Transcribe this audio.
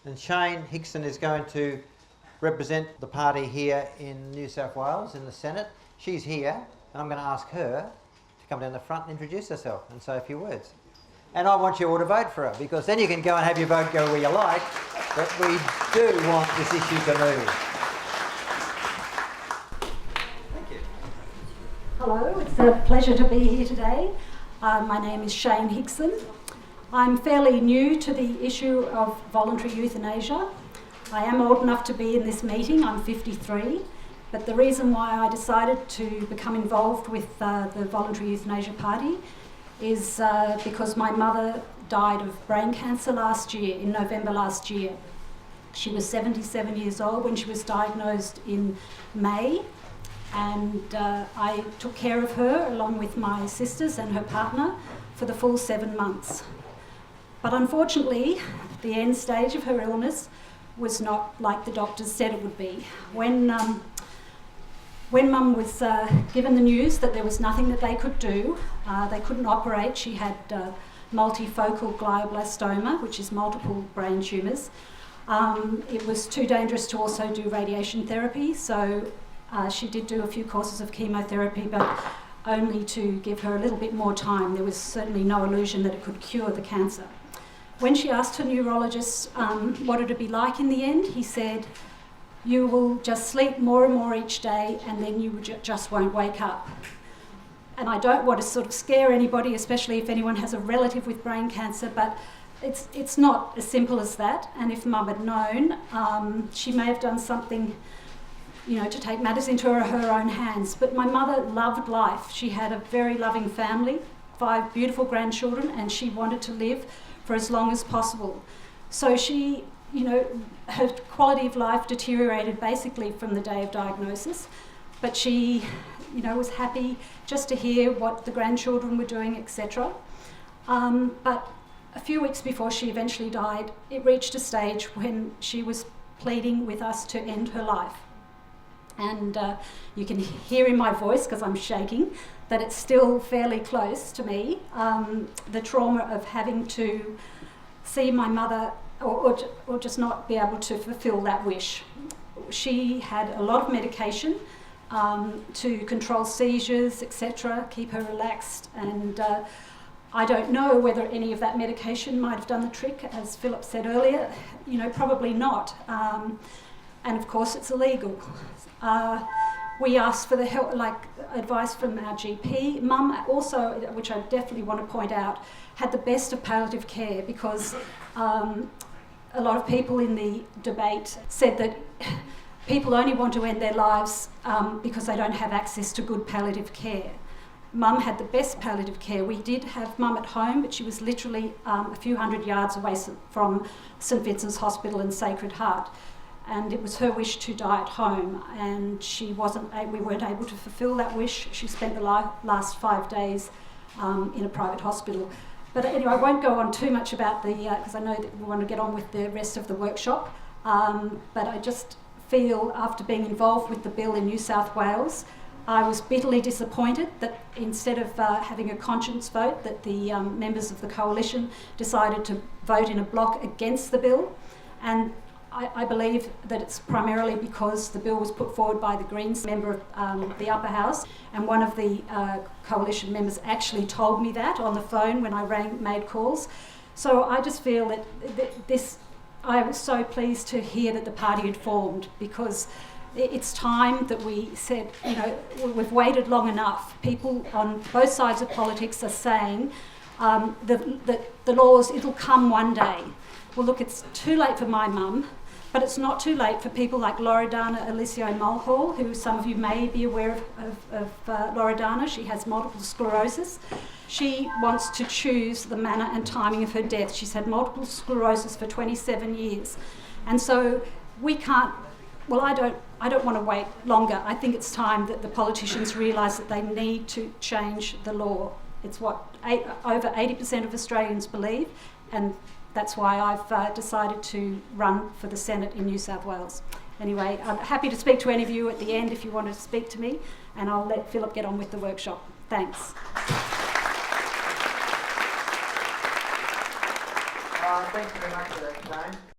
And Shayne Higson is going to represent the party here in New South Wales in the Senate. She's here, and I'm going to ask her to come down the front and introduce herself and say a few words. And I want you all to vote for her, because then you can go and have your vote go where you like, but we do want this issue to move. Thank you. Hello, it's a pleasure to be here today. My name is Shayne Higson. I'm fairly new to the issue of voluntary euthanasia. I am old enough to be in this meeting, I'm 53, but the reason why I decided to become involved with the Voluntary Euthanasia Party is because my mother died of brain cancer last year, in November last year. She was 77 years old when she was diagnosed in May, and I took care of her along with my sisters and her partner for the full 7 months. But unfortunately, the end stage of her illness was not like the doctors said it would be. When Mum was given the news that there was nothing that they could do, they couldn't operate. She had multifocal glioblastoma, which is multiple brain tumours. It was too dangerous to also do radiation therapy, so she did do a few courses of chemotherapy, but only to give her a little bit more time. There was certainly no illusion that it could cure the cancer. When she asked her neurologist what it would be like in the end, he said, "You will just sleep more and more each day, and then you just won't wake up." And I don't want to sort of scare anybody, especially if anyone has a relative with brain cancer, but it's not as simple as that. And if Mum had known, she may have done something, to take matters into her own hands. But my mother loved life. She had a very loving family, 5 beautiful grandchildren, and she wanted to live for as long as possible. So she, her quality of life deteriorated basically from the day of diagnosis, but she, was happy just to hear what the grandchildren were doing, etc. But a few weeks before she eventually died, it reached a stage when she was pleading with us to end her life. And you can hear in my voice, because I'm shaking, that it's still fairly close to me, the trauma of having to see my mother or just not be able to fulfil that wish. She had a lot of medication to control seizures, etc., keep her relaxed, and I don't know whether any of that medication might have done the trick, as Philip said earlier, probably not. And of course it's illegal. We asked for the help, advice from our GP. Mum also, which I definitely want to point out, had the best of palliative care, because a lot of people in the debate said that people only want to end their lives because they don't have access to good palliative care. Mum had the best palliative care. We did have Mum at home, but she was literally a few hundred yards away from St Vincent's Hospital and Sacred Heart. And it was her wish to die at home, and we weren't able to fulfil that wish. She spent the last 5 days in a private hospital. But anyway, I won't go on too much about because I know that we want to get on with the rest of the workshop. But I just feel, after being involved with the bill in New South Wales, I was bitterly disappointed that instead of having a conscience vote, that the members of the coalition decided to vote in a block against the bill. And I believe that it's primarily because the bill was put forward by the Greens member of the upper house, and one of the coalition members actually told me that on the phone when I made calls. So I just feel that I was so pleased to hear that the party had formed, because it's time that we said, we've waited long enough. People on both sides of politics are saying that the laws, it'll come one day. Well, look, it's too late for my mum, but it's not too late for people like Loredana Alicio Mulhall, who some of you may be aware of Loredana. She has multiple sclerosis. She wants to choose the manner and timing of her death. She's had multiple sclerosis for 27 years. And so we can't, I don't want to wait longer. I think it's time that the politicians realise that they need to change the law. It's what over 80% of Australians believe, and that's why I've decided to run for the Senate in New South Wales. Anyway, I'm happy to speak to any of you at the end if you want to speak to me, and I'll let Philip get on with the workshop. Thanks. Thanks very much for that, Shayne.